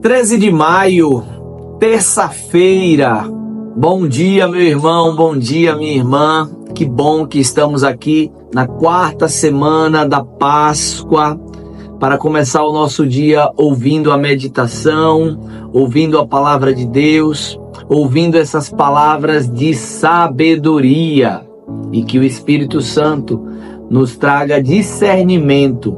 13 de maio, terça-feira. Bom dia, meu irmão, bom dia, minha irmã. Que bom que estamos aqui na quarta semana da Páscoa para começar o nosso dia ouvindo a meditação, ouvindo a palavra de Deus, ouvindo essas palavras de sabedoria, e que o Espírito Santo nos traga discernimento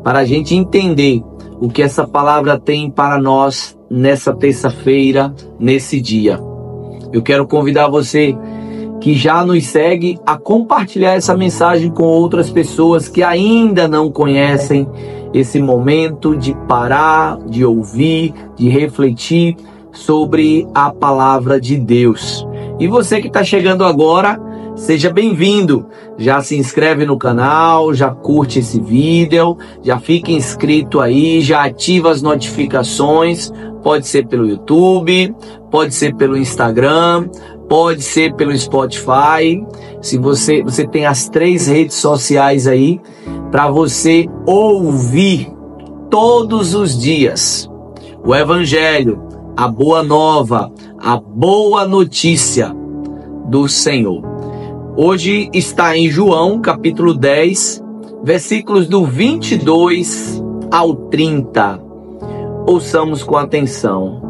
para a gente entender o que essa palavra tem para nós nessa terça-feira, nesse dia. Eu quero convidar você que já nos segue a compartilhar essa mensagem com outras pessoas que ainda não conhecem esse momento de parar, de ouvir, de refletir sobre a palavra de Deus. E você que está chegando agora, seja bem-vindo. Já se inscreve no canal, já curte esse vídeo, já fica inscrito aí, já ativa as notificações. Pode ser pelo YouTube, pode ser pelo Instagram, pode ser pelo Spotify. Se você tem as 3 redes sociais aí para você ouvir todos os dias o Evangelho, a boa nova, a boa notícia do Senhor. Hoje está em João, capítulo 10, versículos do 22 ao 30. Ouçamos com atenção.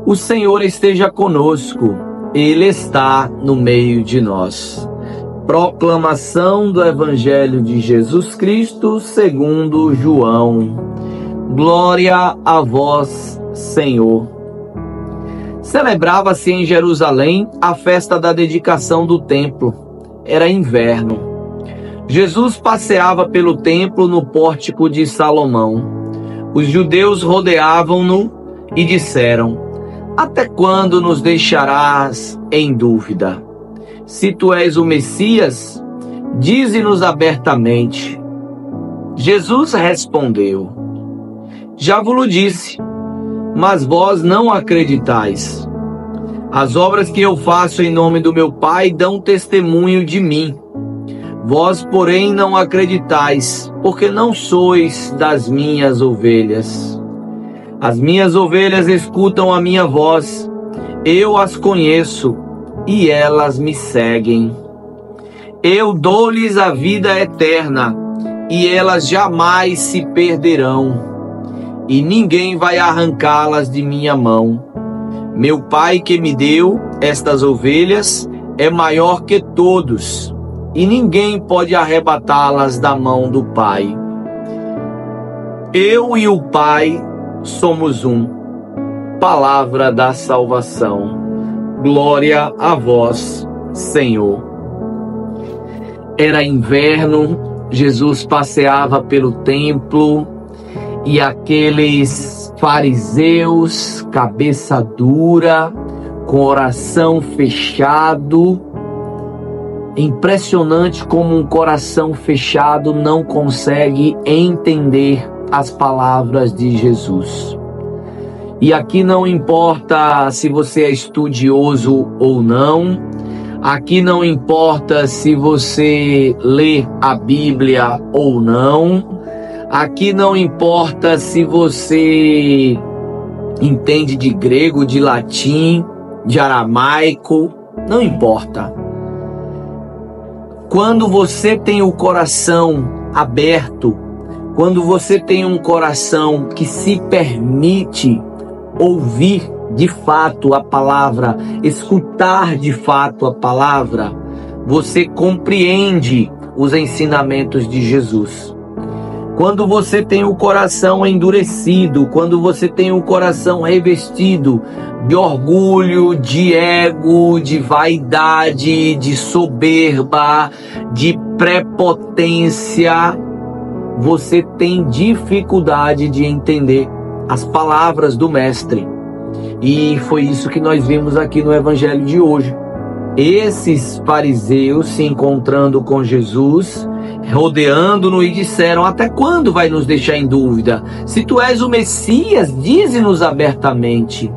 O Senhor esteja conosco, Ele está no meio de nós. Proclamação do Evangelho de Jesus Cristo segundo João. Glória a vós, Senhor. Celebrava-se em Jerusalém a festa da dedicação do templo. Era inverno. Jesus passeava pelo templo no pórtico de Salomão. Os judeus rodeavam-no e disseram: até quando nos deixarás em dúvida? Se tu és o Messias, dize-nos abertamente. Jesus respondeu: já vos disse, mas vós não acreditais. As obras que eu faço em nome do meu Pai dão testemunho de mim. Vós, porém, não acreditais, porque não sois das minhas ovelhas. As minhas ovelhas escutam a minha voz, eu as conheço e elas me seguem. Eu dou-lhes a vida eterna e elas jamais se perderão, e ninguém vai arrancá-las de minha mão. Meu Pai que me deu estas ovelhas é maior que todos, e ninguém pode arrebatá-las da mão do Pai. Eu e o Pai somos um. Palavra da salvação. Glória a vós, Senhor. Era inverno, Jesus passeava pelo templo e aqueles fariseus, cabeça dura, com oração fechado. Impressionante como um coração fechado não consegue entender as palavras de Jesus. E aqui não importa se você é estudioso ou não, aqui não importa se você lê a Bíblia ou não, aqui não importa se você entende de grego, de latim, de aramaico, não importa. Quando você tem o coração aberto, quando você tem um coração que se permite ouvir de fato a palavra, escutar de fato a palavra, você compreende os ensinamentos de Jesus. Quando você tem o coração endurecido, quando você tem o coração revestido de orgulho, de ego, de vaidade, de soberba, de prepotência, você tem dificuldade de entender as palavras do Mestre. E foi isso que nós vimos aqui no Evangelho de hoje. Esses fariseus se encontrando com Jesus, rodeando-no, e disseram: até quando vai nos deixar em dúvida? Se tu és o Messias, dize-nos abertamente.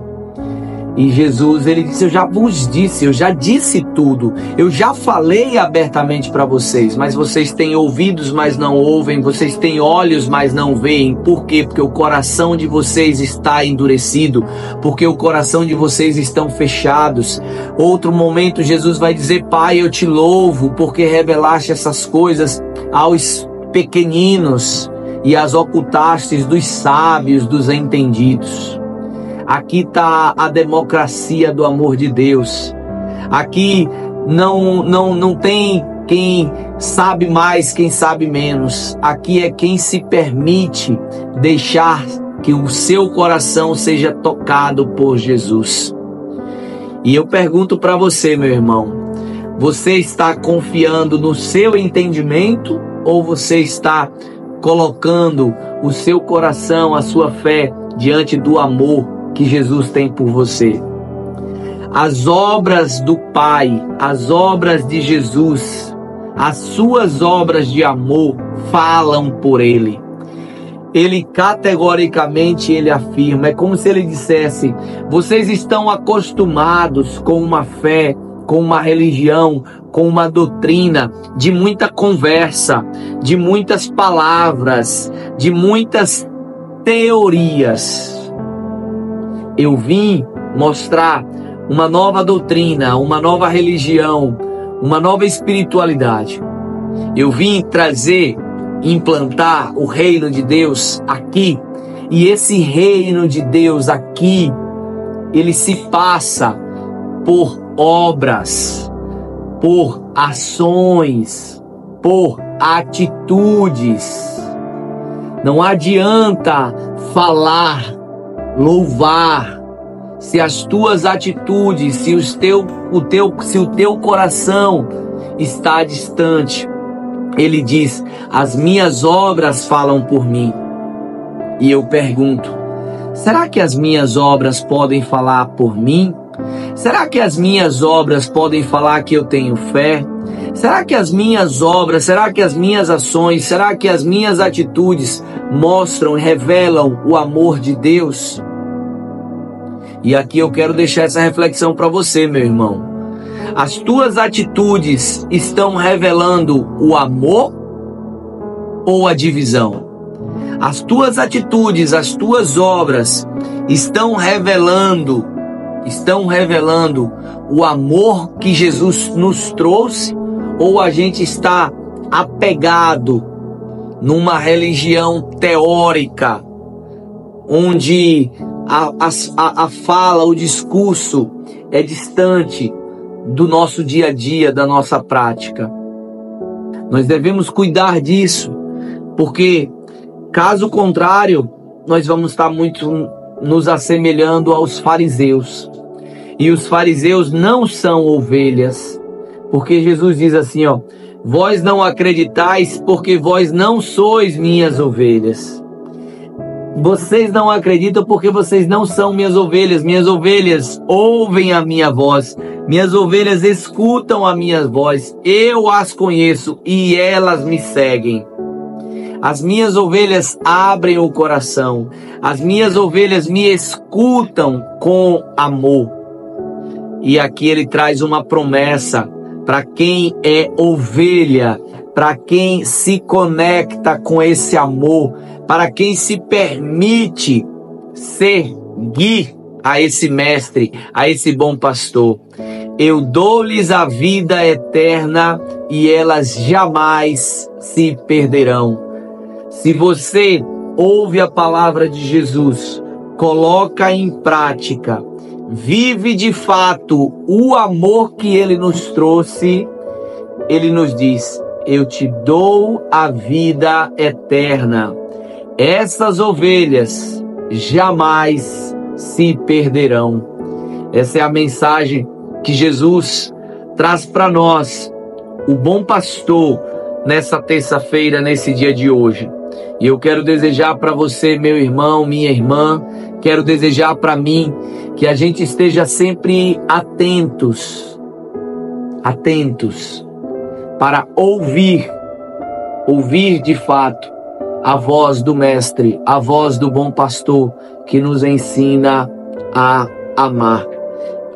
E Jesus, ele disse: eu já vos disse, eu já disse tudo, eu já falei abertamente para vocês, mas vocês têm ouvidos, mas não ouvem, vocês têm olhos, mas não veem. Por quê? Porque o coração de vocês está endurecido, porque o coração de vocês estão fechados. Outro momento, Jesus vai dizer: Pai, eu te louvo, porque revelaste essas coisas aos pequeninos e as ocultastes dos sábios, dos entendidos. Aqui está a democracia do amor de Deus. Aqui não tem quem sabe mais, quem sabe menos. Aqui é quem se permite deixar que o seu coração seja tocado por Jesus. E eu pergunto para você, meu irmão, você está confiando no seu entendimento ou você está colocando o seu coração, a sua fé diante do amor que Jesus tem por você? As obras do Pai, as obras de Jesus, as suas obras de amor falam por Ele. Ele categoricamente ele afirma, é como se ele dissesse: vocês estão acostumados com uma fé, com uma religião, com uma doutrina de muita conversa, de muitas palavras, de muitas teorias. Eu vim mostrar uma nova doutrina, uma nova religião, uma nova espiritualidade. Eu vim trazer, implantar o reino de Deus aqui. E esse reino de Deus aqui, ele se passa por obras, por ações, por atitudes. Não adianta falar, louvar, se as tuas atitudes, se o teu coração está distante. Ele diz: as minhas obras falam por mim. E eu pergunto: será que as minhas obras podem falar por mim? Será que as minhas obras podem falar que eu tenho fé? Será que as minhas obras, será que as minhas ações, será que as minhas atitudes mostram e revelam o amor de Deus? E aqui eu quero deixar essa reflexão para você, meu irmão. As tuas atitudes estão revelando o amor ou a divisão? As tuas atitudes, as tuas obras estão revelando o amor que Jesus nos trouxe, ou a gente está apegado numa religião teórica, onde a fala, o discurso é distante do nosso dia a dia, da nossa prática? Nós devemos cuidar disso, porque caso contrário, nós vamos estar muito nos assemelhando aos fariseus. E os fariseus não são ovelhas, porque Jesus diz assim, ó: vós não acreditais porque vós não sois minhas ovelhas. Vocês não acreditam porque vocês não são minhas ovelhas. Minhas ovelhas ouvem a minha voz. Minhas ovelhas escutam a minha voz. Eu as conheço e elas me seguem. As minhas ovelhas abrem o coração. As minhas ovelhas me escutam com amor. E aqui ele traz uma promessa para quem é ovelha, para quem se conecta com esse amor, para quem se permite seguir a esse mestre, a esse bom pastor. Eu dou-lhes a vida eterna e elas jamais se perderão. Se você ouve a palavra de Jesus, coloca em prática, vive de fato o amor que ele nos trouxe, ele nos diz: eu te dou a vida eterna. Essas ovelhas jamais se perderão. Essa é a mensagem que Jesus traz para nós, o bom pastor, nessa terça-feira, nesse dia de hoje. E eu quero desejar para você, meu irmão, minha irmã, quero desejar para mim que a gente esteja sempre atentos para ouvir de fato a voz do Mestre, a voz do bom pastor que nos ensina a amar.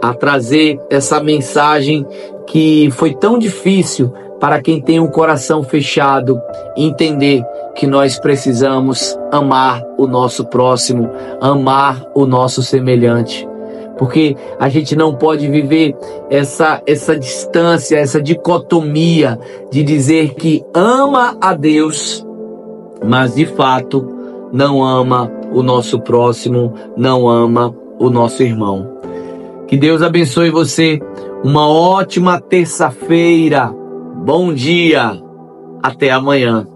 a trazer essa mensagem que foi tão difícil para quem tem um coração fechado, entender que nós precisamos amar o nosso próximo, amar o nosso semelhante. Porque a gente não pode viver essa distância, essa dicotomia de dizer que ama a Deus, mas de fato não ama o nosso próximo, não ama o nosso irmão. Que Deus abençoe você. Uma ótima terça-feira. Bom dia. Até amanhã.